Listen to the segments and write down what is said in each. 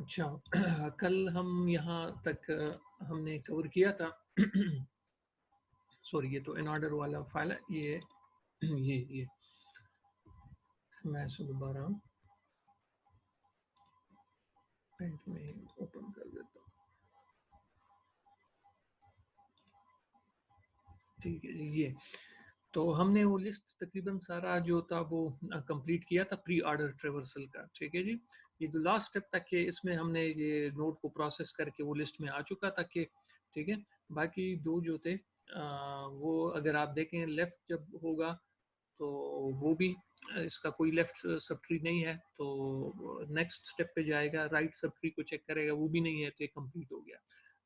अच्छा कल हम यहाँ तक हमने कवर किया था सॉरी ये तो इन ऑर्डर वाला फाइल है ये मैं इसको दोबारा पेंट में ओपन कर देता हूँ। ठीक है जी, ये तो हमने वो लिस्ट तकरीबन सारा जो था वो कंप्लीट किया था प्री ऑर्डर ट्रेवर्सल का। ठीक है जी, ये जो लास्ट स्टेप तक है इसमें हमने ये नोड को प्रोसेस करके वो लिस्ट में आ चुका था कि ठीक है। बाकी दो जो थे वो अगर आप देखें लेफ्ट जब होगा तो वो भी इसका कोई लेफ्ट सब ट्री नहीं है तो नेक्स्ट स्टेप पे जाएगा, राइट सब ट्री को चेक करेगा, वो भी नहीं है तो ये कंप्लीट हो गया।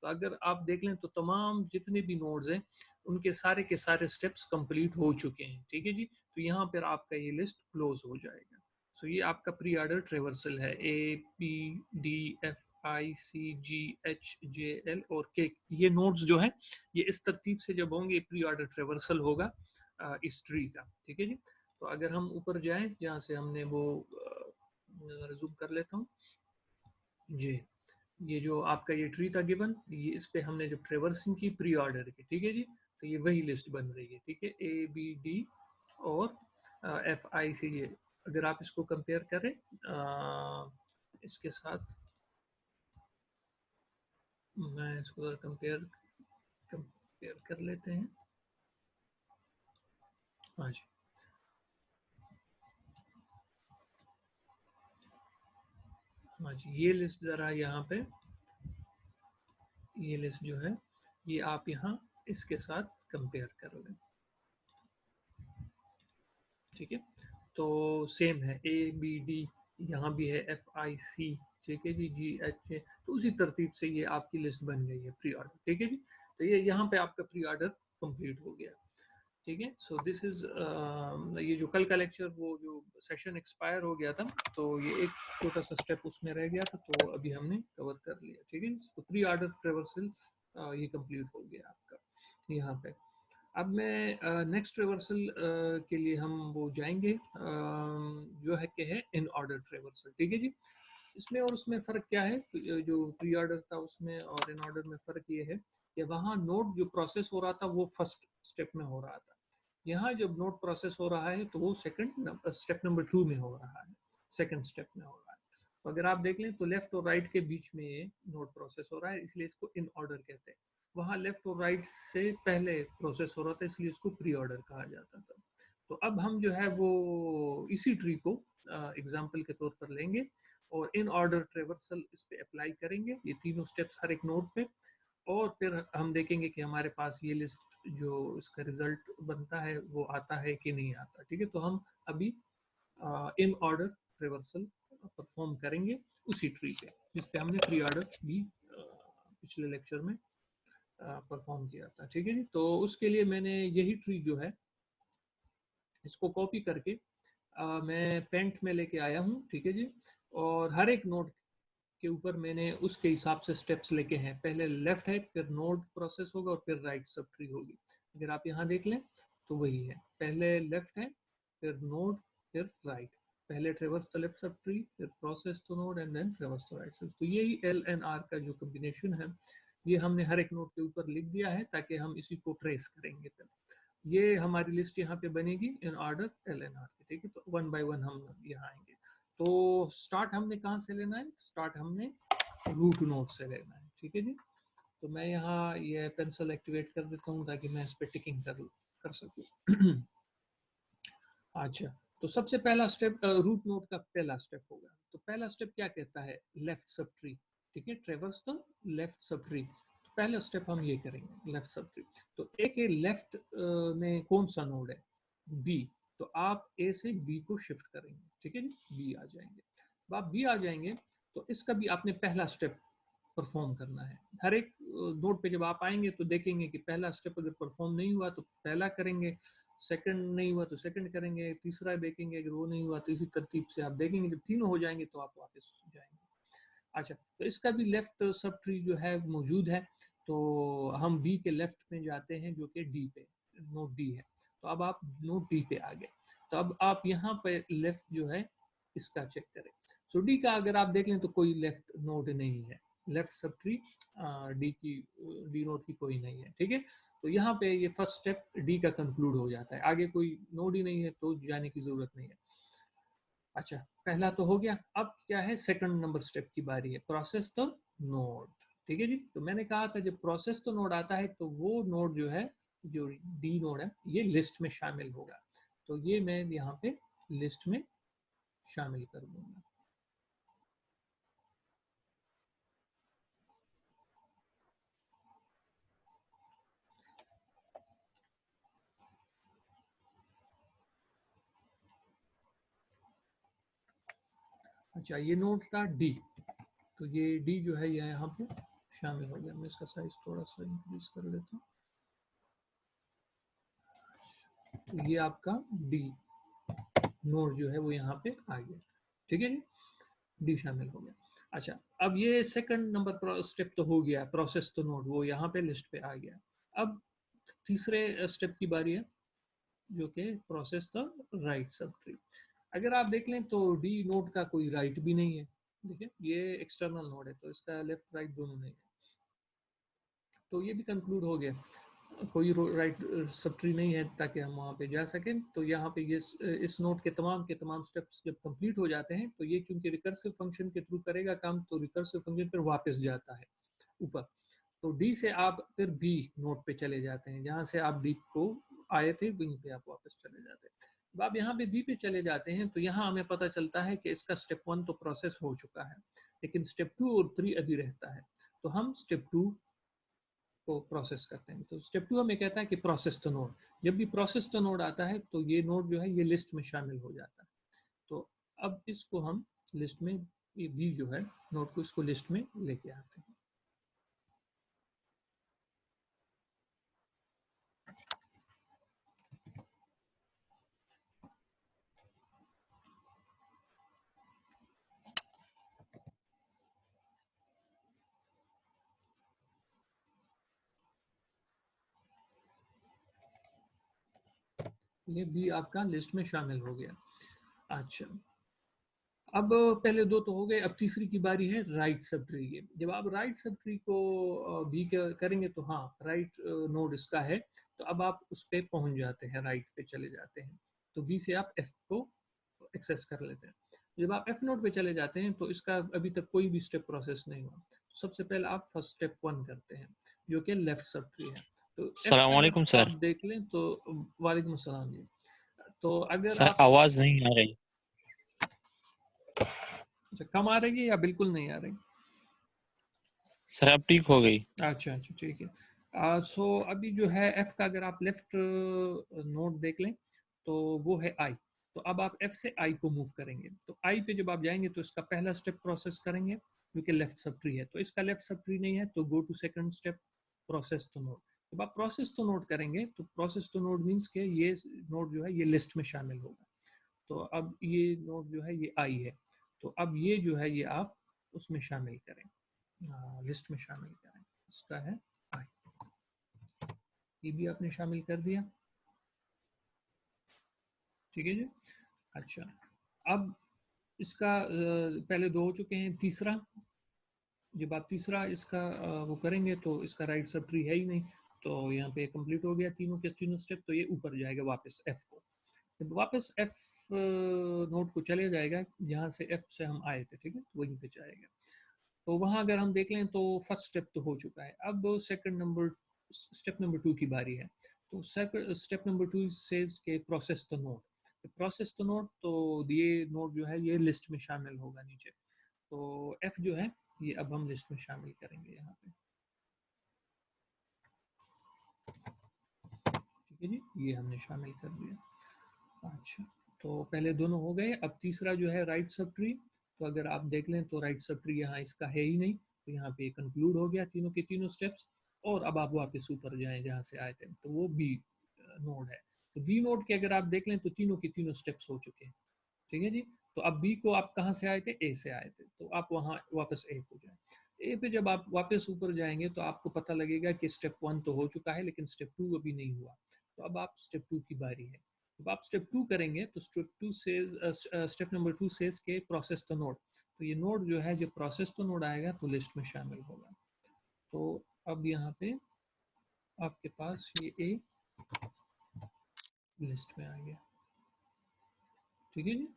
तो अगर आप देख लें तो तमाम जितने भी नोड्स हैं उनके सारे के सारे स्टेप्स कंप्लीट हो चुके हैं। ठीक है जी, तो यहाँ पर आपका ये लिस्ट क्लोज हो जाएगा। सो ये आपका प्री ऑर्डर ट्रेवर्सल है, A P D F I C G H J L और के। ये नोड्स जो है ये इस तरतीब से जब होंगे प्री ऑर्डर ट्रेवर्सल होगा इस ट्री का। ठीक है जी, तो अगर हम ऊपर जाएं जहाँ से हमने वो जूम कर लेता हूँ जी, ये जो आपका ये ट्री था गिवन, ये इस पे हमने जब ट्रेवर्सिंग की प्री ऑर्डर की, ठीक है जी, तो ये वही लिस्ट बन रही है। ठीक है, ए बी डी और एफ आई सी जे। अगर आप इसको कंपेयर करें इसके साथ, मैं इसको कंपेयर कंपेयर कर लेते हैं। हाँ जी, हाँ जी, ये लिस्ट ज़रा यहाँ पे, ये लिस्ट जो है ये आप यहाँ इसके साथ कंपेयर कर लें। ठीक है, तो सेम है, ए बी डी यहाँ भी है, एफ आई सी, ठीक है जी, जी एच ए, तो उसी तरतीब से ये आपकी लिस्ट बन गई है प्री ऑर्डर। ठीक है जी, तो ये यहाँ पे आपका प्री ऑर्डर कंप्लीट हो गया। ठीक है, सो दिस इज ये जो कल का लेक्चर वो जो सेशन एक्सपायर हो गया था तो ये एक छोटा सा स्टेप उसमें रह गया था, तो अभी हमने कवर कर लिया। ठीक है, तो प्री ऑर्डर ट्रेवर्सल ये कंप्लीट हो गया आपका यहाँ पे। अब मैं नेक्स्ट ट्रेवर्सल के लिए हम वो जाएंगे जो है कि है इन ऑर्डर ट्रेवर्सल। ठीक है जी, इसमें और उसमें फ़र्क क्या है, जो प्री ऑर्डर था उसमें और इन ऑर्डर में फ़र्क ये है कि वहाँ नोड जो प्रोसेस हो रहा था वो फर्स्ट स्टेप में हो रहा था, यहाँ जब नोड प्रोसेस हो रहा है तो वो सेकंड स्टेप नंबर 2 में हो रहा है, सेकंड स्टेप में हो रहा है। तो अगर आप देख लें तो लेफ्ट और राइट के बीच में ये नोड प्रोसेस हो रहा है, इसलिए इसको इन ऑर्डर कहते हैं। वहाँ लेफ्ट और राइट से पहले प्रोसेस हो रहा था इसलिए इसको प्री ऑर्डर कहा जाता था। तो अब हम जो है वो इसी ट्री को एग्जाम्पल के तौर पर लेंगे और इन ऑर्डर ट्रेवर्सल इस पे अप्लाई करेंगे, ये तीनों स्टेप्स हर एक नोड पे, और फिर हम देखेंगे कि हमारे पास ये लिस्ट जो इसका रिजल्ट बनता है वो आता है कि नहीं आता। ठीक है, तो हम अभी इन ऑर्डर ट्रेवर्सल परफॉर्म करेंगे उसी ट्री पे जिस पे हमने प्री ऑर्डर भी पिछले लेक्चर में परफॉर्म किया था। ठीक है जी, तो उसके लिए मैंने यही ट्री जो है इसको कॉपी करके मैं पेंट में लेके आया हूँ। ठीक है जी, और हर एक नोड के ऊपर मैंने उसके हिसाब से स्टेप्स लेके हैं, पहले लेफ्ट है फिर नोड प्रोसेस होगा और फिर राइट सब ट्री होगी। अगर आप यहाँ देख लें तो वही है, पहले लेफ्ट है फिर नोड फिर राइट, पहले traverse the left sub tree फिर process the node and then traverse the right sub. तो यही एल एन आर का जो कॉम्बिनेशन है ये हमने हर एक नोड के ऊपर लिख दिया है ताकि हम इसी को ट्रेस करेंगे। फिर ये हमारी लिस्ट यहाँ पे बनेगी in order L N R की। ठीक है, तो वन बाय वन हम यहाँ आएंगे। तो स्टार्ट हमने कहाँ से लेना है, स्टार्ट हमने रूट नोड से लेना है। ठीक है जी, तो मैं यहाँ ये पेंसिल एक्टिवेट कर देता हूँ ताकि मैं इस पर टिकिंग कर सकूँ। अच्छा, तो सबसे पहला स्टेप रूट नोड का पहला स्टेप होगा। तो पहला स्टेप क्या कहता है, लेफ्ट सब ट्री। ठीक है, ट्रेवर्स द लेफ्ट सब ट्री, तो पहला स्टेप हम ये करेंगे लेफ्ट सब ट्री। तो ए के लेफ्ट में कौन सा नोड है, बी, तो आप ए से बी को शिफ्ट करेंगे। ठीक है जी, बी आ जाएंगे। अब आप बी आ जाएंगे तो इसका भी आपने पहला स्टेप परफॉर्म करना है। हर एक नोड पे जब आप आएंगे तो देखेंगे कि पहला स्टेप अगर परफॉर्म नहीं हुआ तो पहला करेंगे, सेकंड नहीं हुआ तो सेकंड करेंगे, तीसरा देखेंगे, अगर वो नहीं हुआ तो इसी तरतीब से आप देखेंगे, जब तीनों हो जाएंगे तो आप वापस जाएंगे। अच्छा, तो इसका भी लेफ्ट सब ट्री जो है मौजूद है, तो हम बी के लेफ्ट में जाते हैं जो कि डी पे, नोड डी है। तो अब आप नोड डी पे आ गए, तो अब आप यहाँ पे लेफ्ट जो है इसका चेक करें। सो डी का अगर आप देख लें तो कोई लेफ्ट नोड नहीं है, left sub tree D naught की कोई नहीं है, ठीक है। तो यहाँ पे ये फर्स्ट स्टेप डी का कंक्लूड हो जाता है, आगे कोई नोड ही नहीं है तो जाने की जरूरत नहीं है। अच्छा, पहला तो हो गया। अब क्या है, सेकंड नंबर स्टेप की बारी है, प्रोसेस द नोड। ठीक है जी, तो मैंने कहा था जब प्रोसेस द नोड आता है तो वो नोड जो है, जो डी नोड है, ये लिस्ट में शामिल होगा। तो ये मैं यहाँ पे लिस्ट में शामिल कर दूंगा। अच्छा, ये नोड था डी, तो ये डी जो है ये यहाँ पे शामिल हो गया। मैं इसका साइज थोड़ा सा इंक्रीज कर लेता हूँ। तो ये आपका डी नोड जो है वो यहाँ पे आ गया, ठीक है जी, डी शामिल हो गया। अच्छा, अब ये सेकंड नंबर स्टेप तो हो गया, प्रोसेस तो नोड वो यहाँ पे लिस्ट पे आ गया। अब तीसरे स्टेप की बारी है, जो कि process the right sub tree. अगर आप देख लें तो डी नोड का कोई राइट भी नहीं है, देखिए ये एक्सटर्नल नोड है तो इसका लेफ्ट राइट दोनों नहीं है, तो ये भी कंक्लूड हो गया, कोई राइट सब ट्री नहीं है ताकि हम वहाँ पे जा सकें। तो यहाँ पे ये इस नोड के तमाम स्टेप्स जब कंप्लीट हो जाते हैं तो ये चूंकि रिकर्सिव फंक्शन के थ्रू करेगा काम, तो रिकर्सिव फंक्शन फिर वापस जाता है ऊपर। तो डी से आप फिर बी नोड पे चले जाते हैं, जहाँ से आप डी को आए थे वहीं पे आप वापस चले जाते हैं। अब आप यहाँ पे बी पे चले जाते हैं तो यहाँ हमें पता चलता है कि इसका स्टेप 1 तो प्रोसेस हो चुका है, लेकिन स्टेप 2 और 3 अभी रहता है। तो हम स्टेप 2 को प्रोसेस करते हैं। तो स्टेप 2 हमें कहता है कि प्रोसेस द नोड। जब भी प्रोसेस द नोड आता है तो ये नोड जो है ये लिस्ट में शामिल हो जाता है। तो अब इसको हम लिस्ट में, ये बी जो है नोड को, इसको लिस्ट में लेके आते हैं। ये भी आपका लिस्ट में शामिल हो गया। अच्छा, अब पहले दो तो हो गए, अब तीसरी की बारी है राइट सब ट्री की। जब आप राइट सब ट्री को भी करेंगे तो हाँ, राइट नोड इसका है, तो अब आप उस पर पहुंच जाते हैं, राइट पे चले जाते हैं। तो बी से आप एफ को एक्सेस कर लेते हैं। जब आप एफ नोड पे चले जाते हैं तो इसका अभी तक कोई भी स्टेप प्रोसेस नहीं हुआ, तो सबसे पहले आप फर्स्ट स्टेप 1 करते हैं, जो कि लेफ्ट सब ट्री है। तो एफ सलाम अगर वालेकुम आप सर। देख लें तो, वालेकुम अस्सलाम जी। तो अगर सर आप, आवाज नहीं आ रही। अच्छा, कम आ रही है या बिल्कुल नहीं आ रही? सर अब ठीक हो गई। अच्छा अच्छा, ठीक है। सो अभी जो है एफ का अगर आप लेफ्ट नोड देख लें तो वो है आई। तो अब आप एफ से आई को मूव करेंगे, तो आई पे जब आप जाएंगे तो इसका पहला स्टेप प्रोसेस करेंगे, क्योंकि लेफ्ट सब ट्री है। तो इसका लेफ्ट सब ट्री नहीं है तो go to second step, process to node. जब आप प्रोसेस टू नोड करेंगे तो प्रोसेस टू नोड मीन्स के ये नोड जो है ये लिस्ट में शामिल होगा। तो अब ये नोड जो है ये आई है, तो अब ये जो है ये आप उसमें शामिल करें, लिस्ट में शामिल करें। इसका है आई, ये भी आपने शामिल कर दिया, ठीक है जी। अच्छा, अब इसका पहले दो हो चुके हैं, तीसरा, जब आप तीसरा इसका वो करेंगे तो इसका राइट सब ट्री है ही नहीं, तो यहाँ पे कंप्लीट हो गया तीनों के तीनों स्टेप। तो ये ऊपर जाएगा वापस एफ को, जब वापस एफ नोड को चले जाएगा जहाँ से एफ से हम आए थे, ठीक है, तो वहीं पे जाएगा। तो वहाँ अगर हम देख लें तो फर्स्ट स्टेप तो हो चुका है। अब सेकंड नंबर, स्टेप नंबर 2 की बारी है। तो स्टेप नंबर 2 सेज के process the node. Process the node, तो ये नोड जो है ये लिस्ट में शामिल होगा नीचे। तो एफ जो है ये अब हम लिस्ट में शामिल करेंगे यहाँ पे, ठीक है जी, ये हमने शामिल कर दिया। अच्छा, तो पहले दोनों हो गए, अब तीसरा जो है राइट सब ट्री। तो अगर आप देख लें तो राइट सब ट्री यहाँ इसका है ही नहीं, तो यहाँ पे कंक्लूड हो गया तीनों के तीनों स्टेप्स। और अब आप वापस ऊपर जाएं जहाँ से आए थे, तो वो बी नोड है। तो बी नोड के अगर आप देख लें तो तीनों के तीनों स्टेप्स हो चुके हैं, ठीक है जी। तो अब बी को आप कहाँ से आए थे, ए से आए थे, तो आप वहाँ वापस ए को जाए। ए पे जब आप वापस ऊपर जाएंगे तो आपको पता लगेगा कि स्टेप 1 तो हो चुका है लेकिन स्टेप 2 अभी नहीं हुआ। तो अब आप स्टेप 2 की बारी है, जब आप स्टेप 2 करेंगे तो स्टेप नंबर 2 सेज के प्रोसेस द नोड, तो ये नोड जो है जब प्रोसेस द नोड आएगा तो लिस्ट में शामिल होगा। तो अब यहाँ पे आपके पास ये ए लिस्ट में आ गया, ठीक है जी,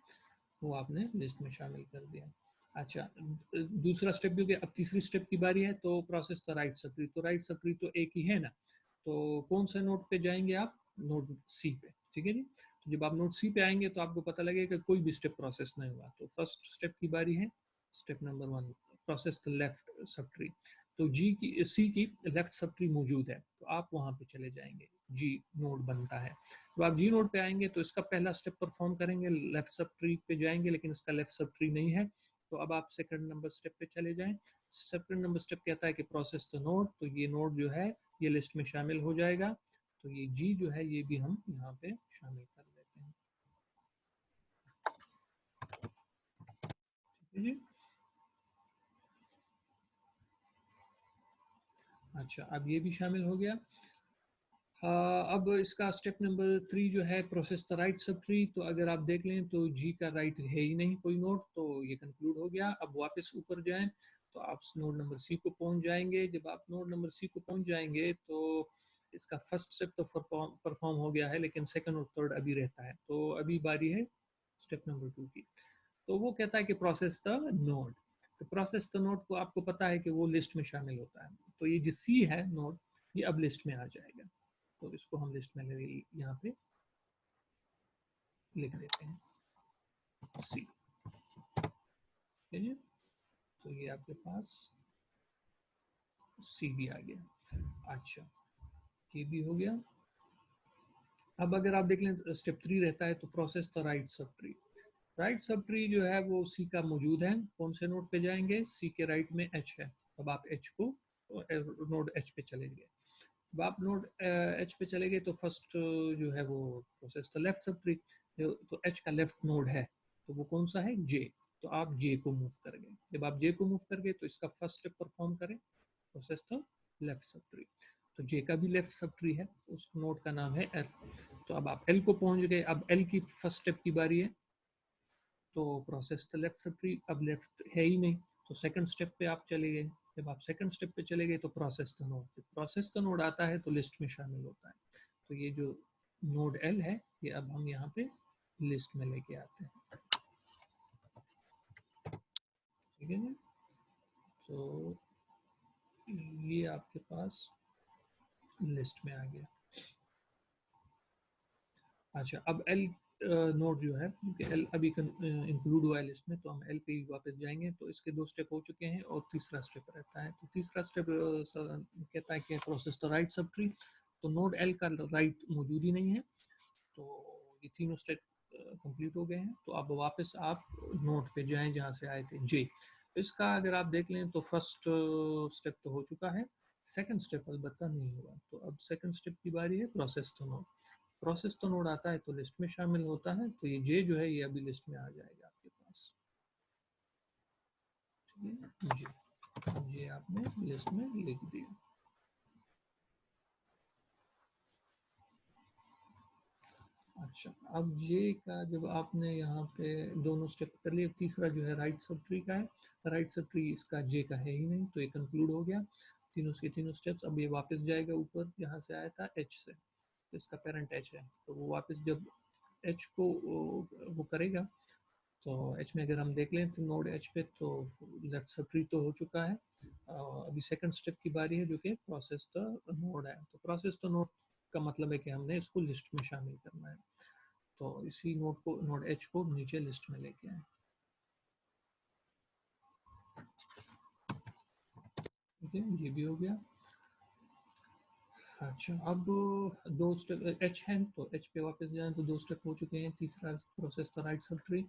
वो आपने लिस्ट में शामिल कर दिया। अच्छा, दूसरा स्टेप भी हो गया। अब तीसरी स्टेप की बारी है, तो process the right sub tree, तो राइट सब ट्री तो एक ही है ना, तो कौन से नोड पे जाएंगे आप, नोड सी पे, ठीक है जी। तो जब आप नोड सी पे आएंगे तो आपको पता लगेगा कि कोई भी स्टेप प्रोसेस नहीं हुआ, तो फर्स्ट स्टेप की बारी है, step number 1, process the left sub tree. तो सी की लेफ्ट सब ट्री मौजूद है, तो आप वहां पे चले जाएंगे, जी नोड बनता है। तो आप जी नोड पे आएंगे तो इसका पहला स्टेप परफॉर्म करेंगे, लेफ्ट सब ट्री पे जाएंगे, लेकिन इसका लेफ्ट सब ट्री नहीं है, तो अब आप सेकंड नंबर स्टेप पे चले जाएं। सेकंड नंबर स्टेप कहता है कि प्रोसेस द नोड, तो ये नोड जो है ये लिस्ट में शामिल हो जाएगा, तो ये जी जो है ये भी हम यहाँ पे शामिल कर देते हैं, ठीक है जी। अच्छा, अब ये भी शामिल हो गया। अब इसका स्टेप नंबर 3 जो है, process the right sub tree, तो अगर आप देख लें तो जी का राइट है ही नहीं कोई नोड, तो ये कंक्लूड हो गया। अब वापस ऊपर जाएं तो आप नोड नंबर सी को पहुंच जाएंगे। जब आप नोड नंबर सी को पहुंच जाएंगे तो इसका फर्स्ट स्टेप तो परफॉर्म हो गया है, लेकिन सेकंड और थर्ड अभी रहता है, तो अभी बारी है स्टेप नंबर 2 की। तो वो कहता है कि प्रोसेस द नोड, तो प्रोसेस द नोड को आपको पता है कि वो लिस्ट में शामिल होता है, तो ये जो सी है नोड, ये अब लिस्ट में आ जाएगा, तो इसको हम लिस्ट में यहाँ पे लिख देते हैं सी, ठीक है। तो ये आपके पास सी भी आ गया। अच्छा, ये भी हो गया। अब अगर आप देख लें स्टेप 3 रहता है, तो process the right sub tree. Right sub tree जो है वो सी का मौजूद है, कौन से नोड पे जाएंगे, सी के राइट में एच है, अब आप एच को नोड एच पे चले गए। अब आप नोड एच पे चले गए तो फर्स्ट जो है वो process the left sub tree, तो एच का लेफ्ट नोड है, तो वो कौन सा है, जे, तो आप जे को मूव कर गए। जब आप जे को मूव कर गए तो इसका फर्स्ट स्टेप परफॉर्म करें, process the left sub tree, तो जे का भी लेफ्ट सब ट्री है, उस नोड का नाम है एल, तो अब आप एल को पहुंच गए। अब एल की फर्स्ट स्टेप की बारी है, तो process the left sub tree, अब लेफ्ट है ही नहीं, तो सेकंड स्टेप पे आप चले गए। जब आप सेकंड स्टेप पे चले गए तो process the node, process the node आता है तो लिस्ट में शामिल होता है, तो ये जो नोड एल है ये अब हम यहाँ पे लिस्ट में लेके आते हैं, ठीक है ना। तो ये आपके पास लिस्ट में आ गया। अच्छा, अब एल नोड जो है, क्योंकि एल अभी इंक्लूड हुआ है लिस्ट में, तो हम एल पे ही वापस जाएंगे। तो इसके 2 स्टेप हो चुके हैं और तीसरा स्टेप रहता है, तो तीसरा स्टेप कहता है कि process the right sub tree, तो नोड एल का राइट मौजूद ही नहीं है, तो ये तीनों स्टेप कंप्लीट हो गए हैं। तो अब वापस आप नोड पे जाएं जहाँ से आए थे, जे। तो इसका अगर आप देख लें तो फर्स्ट स्टेप तो हो चुका है, सेकंड स्टेप अलबत्ता नहीं हुआ, तो अब सेकंड स्टेप की बारी है, प्रोसेस द नोड। प्रोसेस तो नोड आता है तो लिस्ट में शामिल होता है, तो ये जे जो है ये अभी लिस्ट में आ जाएगा आपके पास, ठीक है जे, ये आपने लिस्ट में लिख दिया। अच्छा, अब जे का जब आपने यहाँ पे दोनों स्टेप कर लिए, तीसरा जो है राइट सब ट्री का है, राइट सब ट्री इसका जे का है ही नहीं, तो ये कंक्लूड हो गया तीनों के तीनों स्टेप्स। अब ये वापस जाएगा ऊपर जहाँ से आया था एच से, तो इसका पेरेंट एच है, तो वो वापस जब एच को वो करेगा, तो एच में अगर हम देख लें तो नोड एच पे तो लेफ्ट सब ट्री तो हो चुका है। अभी सेकंड स्टेप की बारी है जो कि प्रोसेस द नोड है, तो प्रोसेस द नोड का मतलब है कि हमने इसको लिस्ट में शामिल करना है, तो इसी नोड को, नोड एच को नीचे लिस्ट में लेके आए, ठीक है, ये भी हो गया। अच्छा, अब 2 स्टेप एच है, तो एच पे वापस जाएं तो 2 स्टेप हो चुके हैं। तीसरा process the right sub tree,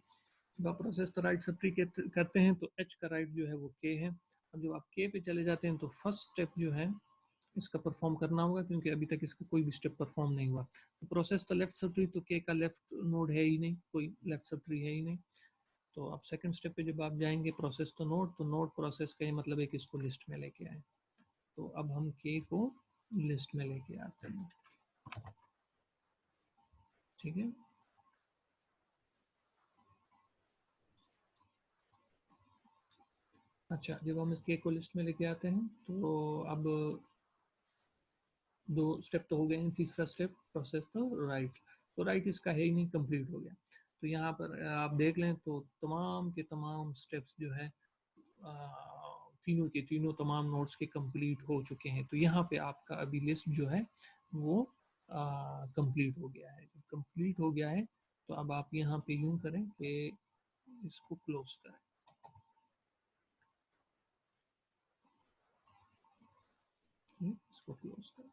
जब आप process the right sub tree करते हैं तो एच का राइट जो है वो के है। अब जब आप के पे चले जाते हैं तो फर्स्ट स्टेप जो है इसका परफॉर्म करना होगा, क्योंकि अभी तक इसका कोई भी स्टेप परफॉर्म नहीं हुआ। तो process the left sub tree, तो के का लेफ्ट नोड है ही नहीं, कोई लेफ्ट सब ट्री है ही नहीं, तो आप सेकंड स्टेप पे जब आप जाएंगे प्रोसेस द नोड, तो नोड प्रोसेस का ये मतलब है कि इसको लिस्ट में लेके आए, तो अब हम के को लिस्ट में लेके आते हैं, ठीक है। अच्छा, जब हम इसके को लिस्ट में लेके आते हैं तो अब 2 स्टेप तो हो गए हैं, तीसरा स्टेप प्रोसेस तो राइट, तो राइट इसका है ही नहीं, कंप्लीट हो गया। तो यहाँ पर आप देख लें तो तमाम के तमाम स्टेप्स जो है तीनों के तीनों तमाम नोट्स के कंप्लीट हो चुके हैं। तो यहाँ पे आपका अभी लिस्ट जो है वो कंप्लीट हो गया है। जब कंप्लीट हो गया है तो अब आप यहाँ पे यूं करें कि इसको क्लोज करें। इसको क्लोज करें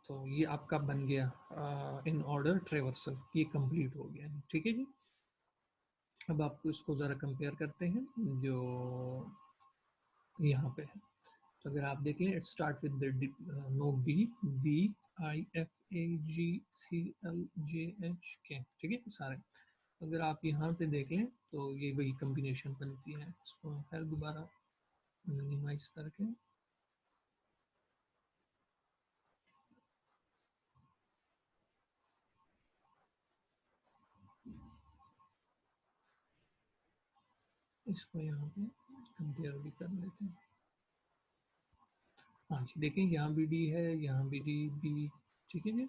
तो ये आपका बन गया इन ऑर्डर ट्रेवर्सल, ये कंप्लीट हो गया है। ठीक है जी। अब आपको इसको ज़रा कंपेयर करते हैं जो यहाँ पे है। तो अगर आप देख लें, it start with the node D, B I F A G C L J H K, ठीक है सारे। अगर आप यहाँ पे देख लें तो ये वही कम्बिनेशन बनती है। इसको फिर दोबारा मिनिमाइज करके इसको यहाँ पे कंपेयर भी कर लेते हैं। हाँ जी, देखें यहाँ भी डी है, यहाँ भी डी बी, ठीक है जी।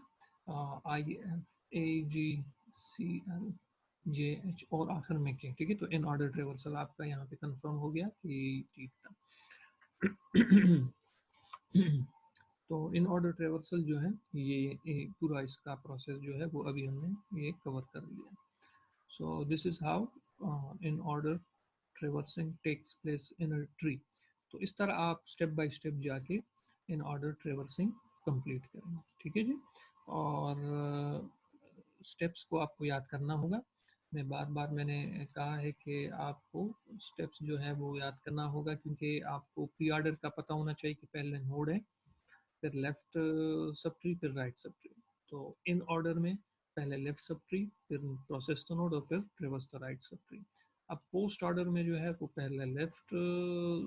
I F A G C L J H और आखिर में के, ठीक है। तो इन ऑर्डर ट्रेवर्सल आपका यहाँ पे कंफर्म हो गया कि ठीक था। तो इन ऑर्डर ट्रेवर्सल जो है ये पूरा इसका प्रोसेस जो है वो अभी हमने ये कवर कर लिया। So this is how in order traversing takes place in a tree. तो इस तरह आप स्टेप बाय स्टेप जाके इन ऑर्डर ट्रेवर्सिंग कंप्लीट करेंगे, ठीक है जी। और स्टेप्स को आपको याद करना होगा। मैं बार बार मैंने कहा है कि आपको स्टेप्स जो है वो याद करना होगा, क्योंकि आपको प्री ऑर्डर का पता होना चाहिए कि पहले नोड है, फिर लेफ्ट सब ट्री, फिर राइट सब ट्री। तो इन ऑर्डर में पहले लेफ्ट सब ट्री, फिर प्रोसेस द नोड और फिर ट्रेवर्स द राइट सब ट्री। अब पोस्ट ऑर्डर में जो है वो पहले लेफ्ट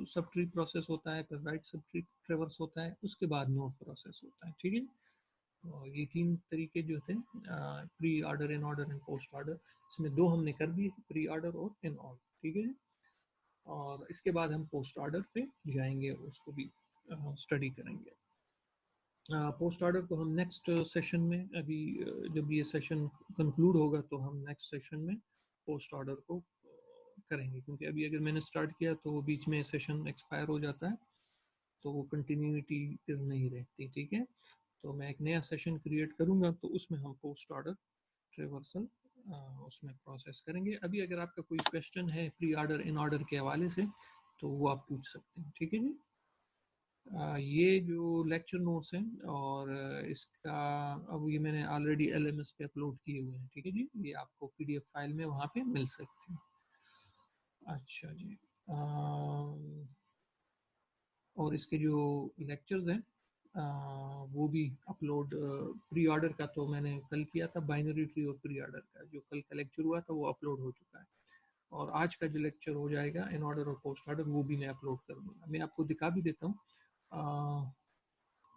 सब ट्री प्रोसेस होता है, फिर राइट सब ट्री ट्रेवर्स होता है, उसके बाद नोड प्रोसेस होता है, ठीक है। तो ये 3 तरीके जो थे, pre order, in order and post order, इसमें 2 हमने कर दिए, प्री ऑर्डर और इन ऑर्डर, ठीक है जी। और इसके बाद हम पोस्ट ऑर्डर पे जाएंगे, उसको भी स्टडी करेंगे। पोस्ट ऑर्डर को हम नेक्स्ट सेशन में, अभी जब ये सेशन कंक्लूड होगा तो हम नेक्स्ट सेशन में पोस्ट ऑर्डर को करेंगे, क्योंकि अभी अगर मैंने स्टार्ट किया तो वो बीच में सेशन एक्सपायर हो जाता है, तो वो कंटिन्यूटी फिर नहीं रहती, ठीक है। तो मैं एक नया सेशन क्रिएट करूंगा तो उसमें हम पोस्ट ऑर्डर ट्रेवर्सल उसमें प्रोसेस करेंगे। अभी अगर आपका कोई क्वेश्चन है प्री ऑर्डर इन ऑर्डर के हवाले से तो वो आप पूछ सकते हैं, ठीक है जी। ये जो लेक्चर नोट्स हैं और इसका, अब ये मैंने ऑलरेडी LMS पे अपलोड किए हुए हैं, ठीक है जी। ये आपको PDF फाइल में वहाँ पे मिल सकती है। अच्छा जी। और इसके जो लेक्चर्स हैं वो भी अपलोड, प्री ऑर्डर का तो मैंने कल किया था, बाइनरी ट्री और प्री ऑर्डर का जो कल का लेक्चर हुआ था वो अपलोड हो चुका है। और आज का जो लेक्चर हो जाएगा इन ऑर्डर और पोस्ट ऑर्डर, वो भी मैं अपलोड कर दूंगा। मैं आपको दिखा भी देता हूँ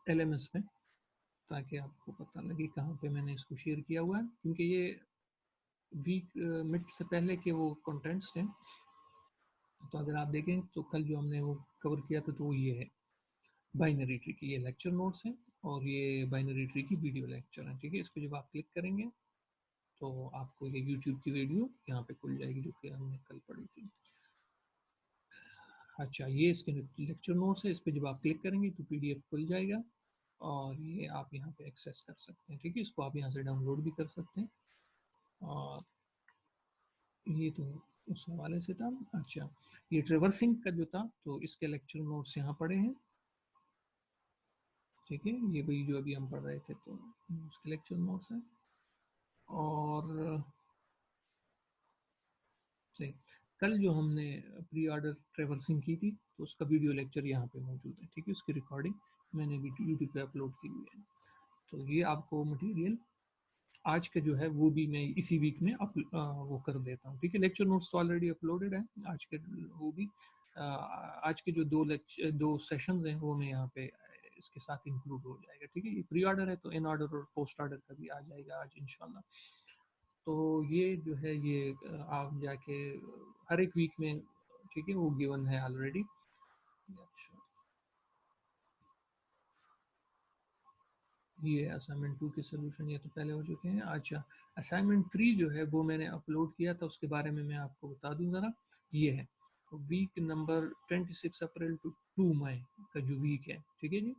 LMS में, ताकि आपको पता लगे कहाँ पे मैंने इसको शेयर किया हुआ है, क्योंकि ये वीक मिड से पहले के वो कंटेंट्स थे। तो अगर आप देखें तो कल जो हमने वो कवर किया था तो वो ये है, बाइनरी ट्री की ये लेक्चर नोट्स हैं और ये बाइनरी ट्री की वीडियो लेक्चर है, ठीक है। इसको जब आप क्लिक करेंगे तो आपको ये यूट्यूब की वीडियो यहाँ पे खुल जाएगी जो कि हमने कल पढ़ी थी। अच्छा, ये इसके लेक्चर नोट्स है, इस पर जब आप क्लिक करेंगे तो PDF खुल जाएगा और ये आप यहाँ पे एक्सेस कर सकते हैं, ठीक है। इसको आप यहाँ से डाउनलोड भी कर सकते हैं। और ये तो उस हवाले से था। अच्छा, ये ट्रेवर्सिंग का जो था तो इसके लेक्चर नोट्स यहाँ पड़े हैं, ठीक है। ये वही जो अभी हम पढ़ रहे थे तो उसके लेक्चर नोट्स हैं। और सही, कल जो हमने प्री ऑर्डर ट्रेवर्सिंग की थी तो उसका वीडियो लेक्चर यहाँ पे मौजूद है, ठीक है। उसकी रिकॉर्डिंग मैंने भी यूट्यूब पे अपलोड की हुई है। तो ये आपको मटेरियल आज के जो है वो भी मैं इसी वीक में वो कर देता हूँ, ठीक है। लेक्चर नोट्स तो ऑलरेडी अपलोडेड है आज के, वो भी आज के जो दो सेशंस हैं वो मैं यहाँ पे इसके साथ इंक्लूड हो जाएगा, ठीक है। ये प्री ऑर्डर है तो इन ऑर्डर और पोस्ट ऑर्डर का भी आ जाएगा आज इंशाल्लाह। तो ये जो है ये आप जाके हर एक वीक में ठीक है, वो गिवन है ऑलरेडी। अच्छा, ये असाइनमेंट 2 के सोल्यूशन ये तो पहले हो चुके हैं। अच्छा, असाइनमेंट 3 जो है वो मैंने अपलोड किया था, उसके बारे में मैं आपको बता दूं ज़रा। ये है वीक नंबर 26 अप्रैल टू 2 मई का जो वीक है, ठीक है जी,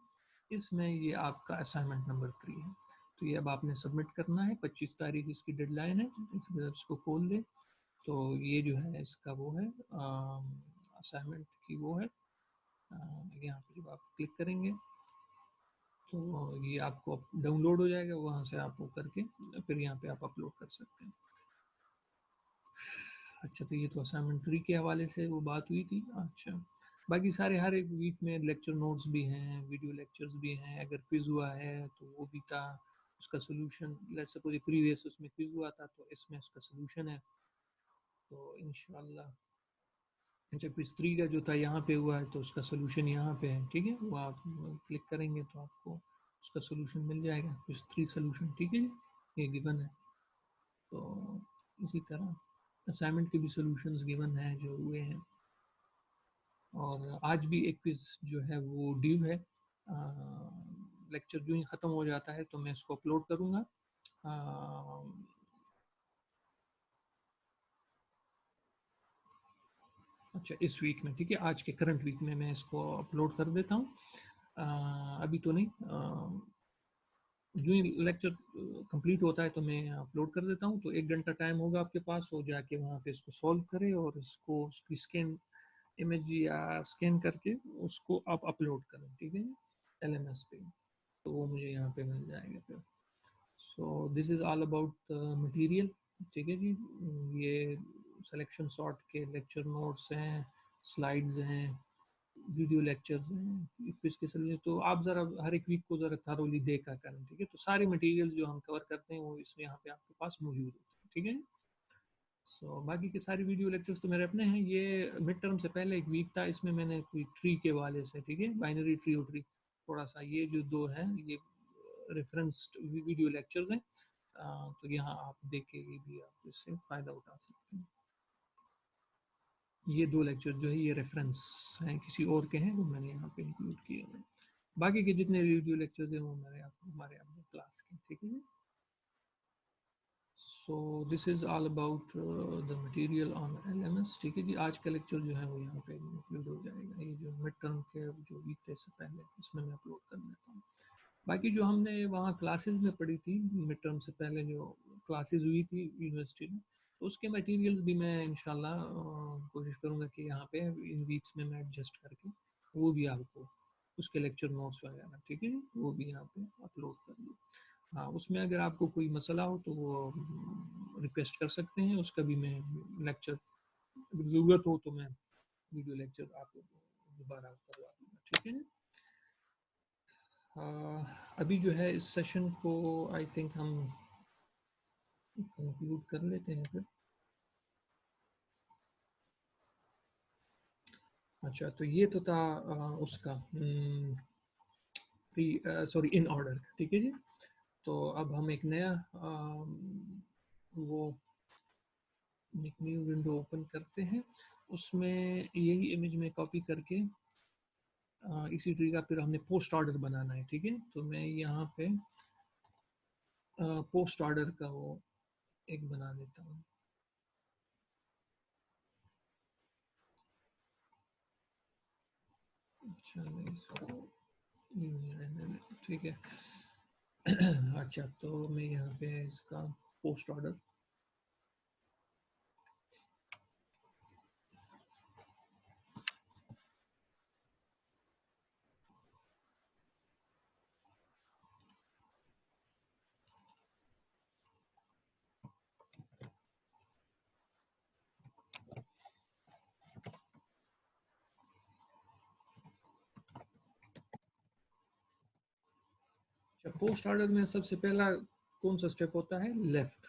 इसमें ये आपका असाइनमेंट नंबर 3 है। तो ये अब आपने सबमिट करना है, 25 तारीख इसकी डेडलाइन है। इसको खोल दें तो ये जो है इसका वो है असाइनमेंट की वो है। यहाँ पे जब आप क्लिक करेंगे तो ये आपको डाउनलोड हो जाएगा, वहाँ से आप वो करके फिर यहाँ पे आप अपलोड कर सकते हैं। अच्छा, तो ये तो असाइनमेंट 3 के हवाले से वो बात हुई थी। अच्छा, बाकी सारे हर एक वीक में लेक्चर नोट्स भी हैं, वीडियो लेक्चर्स भी हैं। अगर क्विज हुआ है तो वो भी था, उसका सोल्यूशन, लेट्स सपोज प्रीवियस उसमें क्विज हुआ था तो इसमें उसका सोल्यूशन है। तो इंशाल्लाह अच्छा, क्विज 3 का जो था यहाँ पे हुआ है तो उसका सोल्यूशन यहाँ पे है, ठीक है, वो आप क्लिक करेंगे तो आपको उसका सोल्यूशन मिल जाएगा, क्विज 3 सोल्यूशन, ठीक है, ये गिवन है। तो इसी तरह असाइनमेंट के भी सॉल्यूशंस गिवन हैं जो हुए हैं। और आज भी एक क्विज जो है वो ड्यू है, लेक्चर जो ही ख़त्म हो जाता है तो मैं इसको अपलोड करूँगा। अच्छा, इस वीक में, ठीक है, आज के करंट वीक में मैं इसको अपलोड कर देता हूँ। अभी तो नहीं, जो ही लेक्चर कंप्लीट होता है तो मैं अपलोड कर देता हूँ। तो 1 घंटा टाइम होगा आपके पास, वो जाके वहाँ पे इसको सॉल्व करें और इसको उसकी स्कैन इमेज या स्कैन करके उसको आप अपलोड करें, ठीक है, LMS पे, तो वो मुझे यहाँ पे मिल जाएगा फिर। So this is all about material, ठीक है जी। ये सिलेक्शन सॉर्ट के लेक्चर नोट्स हैं, स्लाइड्स हैं, वीडियो लेक्चर्स हैं, क्विज के सलूशन। तो आप ज़रा हर एक वीक को ज़रा थारोली देखा करें, ठीक है। तो सारे मटेरियल्स जो हम कवर करते हैं वो इसमें यहाँ पे आपके पास मौजूद होते हैं, ठीक है। सो बाकी के सारे वीडियो लेक्चर्स तो मेरे अपने हैं। ये मिड टर्म से पहले एक वीक था, इसमें मैंने कोई ट्री के वाले से, ठीक है, बाइनरी ट्री और ट्री, थोड़ा सा ये जो दो हैं ये रेफरेंस्ड वीडियो लेक्चर्स हैं। तो यहाँ आप देख के भी आप इससे फ़ायदा उठा सकते हैं। ये 2 लेक्चर जो है ये रेफरेंस हैं, किसी और के हैं, वो मैंने यहाँ पे इंक्लूड किए हैं। बाकी के जितने वीडियो लेक्चर्स हैं वो हमारे अपने क्लास के, ठीक है। So this is all about the material on LMS, ठीक है जी। आज का लेक्चर जो है वो यहाँ पे इंक्लूड हो जाएगा, ये जो मिड टर्म के जो वीक थे इससे पहले इसमें मैं अपलोड कर देता हूँ। बाकी जो हमने वहाँ क्लासेस में पढ़ी थी मिड टर्म से पहले, जो क्लासेस हुई थी यूनिवर्सिटी में, तो उसके मटेरियल्स भी मैं इंशाल्लाह कोशिश करूँगा कि यहाँ पे इन वीक्स में मैं एडजस्ट करके वो भी आपको उसके लेक्चर नोट्स वगैरह, ठीक है, वो भी यहाँ पे अपलोड कर दूँ। हाँ, उसमें अगर आपको कोई मसला हो तो वो रिक्वेस्ट कर सकते हैं, उसका भी मैं लेक्चर, अगर ज़रूरत हो तो मैं वीडियो लेक्चर आपको दोबारा करवा दूँगा, ठीक है। अभी जो है इस सेशन को आई थिंक हम कंक्लूड कर लेते हैं फिर। अच्छा, तो ये तो था उसका प्री सॉरी इन ऑर्डर, ठीक है जी। तो अब हम एक नया वो एक न्यू विंडो ओपन करते हैं, उसमें यही इमेज में कॉपी करके इसी ट्री का फिर हमने पोस्ट ऑर्डर बनाना है, ठीक है। तो मैं यहाँ पे पोस्ट ऑर्डर का वो एक बना देता हूँ। अच्छा, नहीं इसको ठीक है। अच्छा, तो मैं यहाँ पे इसका पोस्ट ऑर्डर, पोस्ट ऑर्डर में सबसे पहला कौन सा स्टेप होता है, लेफ्ट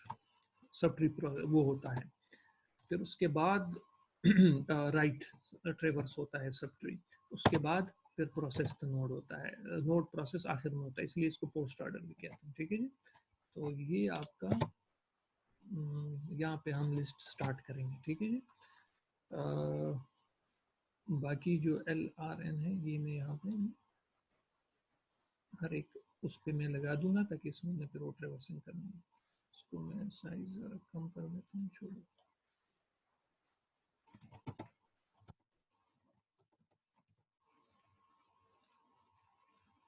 सब ट्री वो होता है। फिर उसके बाद राइट ट्रेवर्स होता है सब ट्री। उसके बाद फिर प्रोसेस द नोड होता है, नोड प्रोसेस आखिर में होता है, इसलिए इसको पोस्ट ऑर्डर भी कहते हैं, ठीक है जी। तो ये आपका यहाँ पे हम लिस्ट स्टार्ट करेंगे, ठीक है जी। बाकी जो LRN है ये मैं यहाँ पे हर एक उस पे मैं लगा दूंगा ताकि इसमें फिर वो ट्रेवर्सिंग करनी है। इसको मैं साइज ज़रा कम कर देता हूँ, छोड़ो।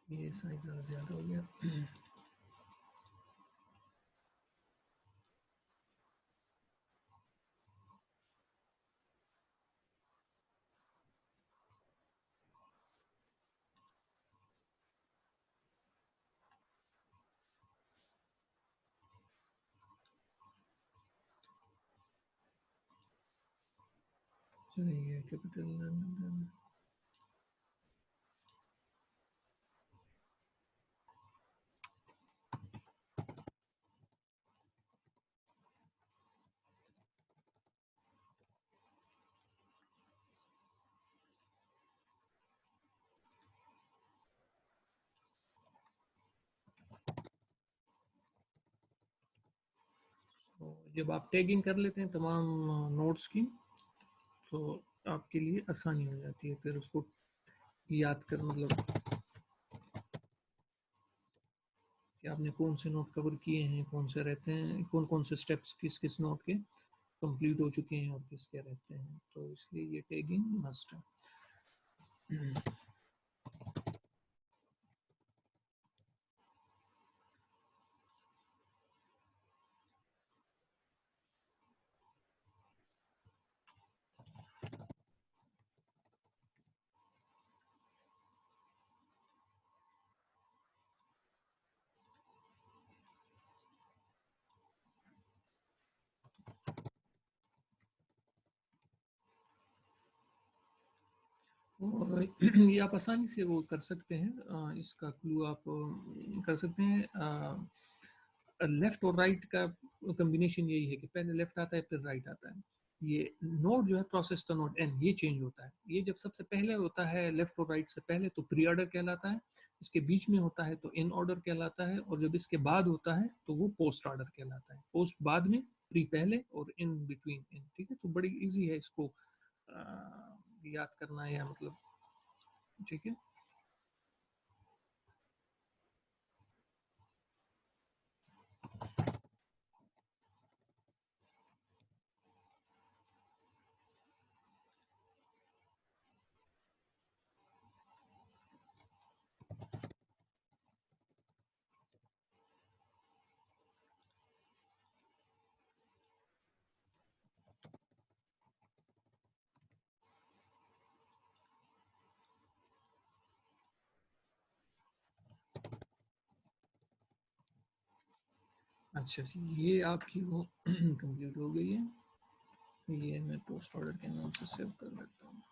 ये साइज ज़रा ज़्यादा हो गया। चलिए कैपिटल तो जब आप टैगिंग कर लेते हैं तमाम नोट्स की, तो आपके लिए आसानी हो जाती है फिर उसको याद कर, मतलब कि आपने कौन से नोट कवर किए हैं, कौन से रहते हैं, कौन कौन से स्टेप्स किस किस नोट के कंप्लीट हो चुके हैं और किसके रहते हैं, तो इसलिए ये टैगिंग मस्ट है। और ये आप आसानी से वो कर सकते हैं, इसका क्लू आप कर सकते हैं। लेफ्ट और राइट का कॉम्बिनेशन यही है कि पहले लेफ्ट आता है फिर राइट आता है। ये नोड जो है प्रोसेस द नोड एन, ये चेंज होता है। ये जब सबसे पहले होता है लेफ्ट और राइट से पहले तो प्री ऑर्डर कहलाता है, इसके बीच में होता है तो इन ऑर्डर कहलाता है, और जब इसके बाद होता है तो वो पोस्ट ऑर्डर कहलाता है। पोस्ट बाद में, प्री पहले और इन बिटवीन इन। ठीक है, तो बड़ी इजी है इसको याद करना, या मतलब ठीक है। अच्छा जी, ये आपकी वो कंप्लीट हो गई है। ये मैं पोस्ट ऑर्डर के नाम से सेव कर लेता हूँ।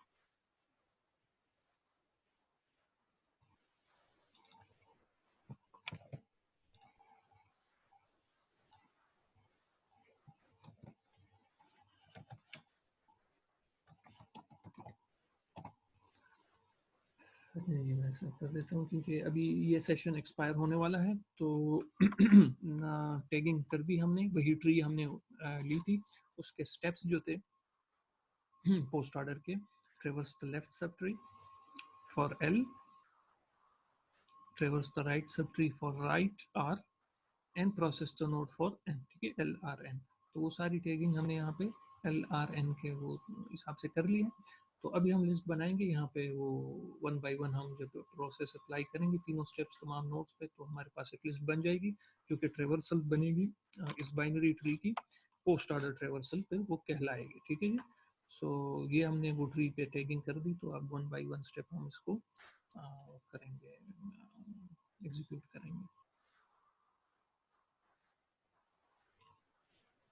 ये मैं सेव कर देता हूँ क्योंकि अभी ये सेशन एक्सपायर होने वाला है। तो टैगिंग कर दी हमने, वही ट्री हमने ली थी। उसके स्टेप्स जो थे पोस्ट ऑर्डर के, ट्रेवर्स द लेफ्ट सब tree for L, traverse the right sub tree for right R, and process the node for N. ठीक है, LRN। तो वो सारी टैगिंग हमने यहाँ पे LRN के वो हिसाब से कर लिया। तो अभी हम लिस्ट बनाएंगे यहाँ पे, वो वन बाय वन हम जब प्रोसेस अप्लाई करेंगे तीनों स्टेप्स तमाम नोड्स पे, तो हमारे पास एक लिस्ट बन जाएगी जो कि ट्रेवर्सल बनेगी इस बाइनरी ट्री की। पोस्ट ऑर्डर ट्रेवर्सल पे वो कहलाएगी। ठीक है जी। सो ये हमने वो ट्री पे टैगिंग कर दी, तो अब वन बाय वन स्टेप हम इसको करेंगे, एग्जीक्यूट करेंगे।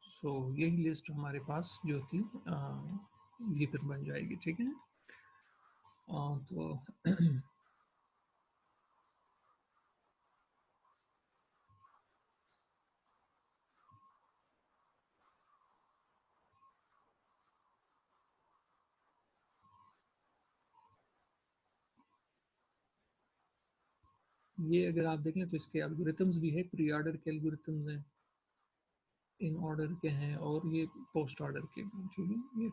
सो यही लिस्ट हमारे पास जो थी ये फिर बन जाएगी। ठीक है। तो ये अगर आप देखें तो इसके एल्गोरिथम्स भी है, प्री ऑर्डर के एल्गोरिथम्स हैं, इन ऑर्डर के हैं, और ये पोस्ट ऑर्डर के भी। ठीक है, ये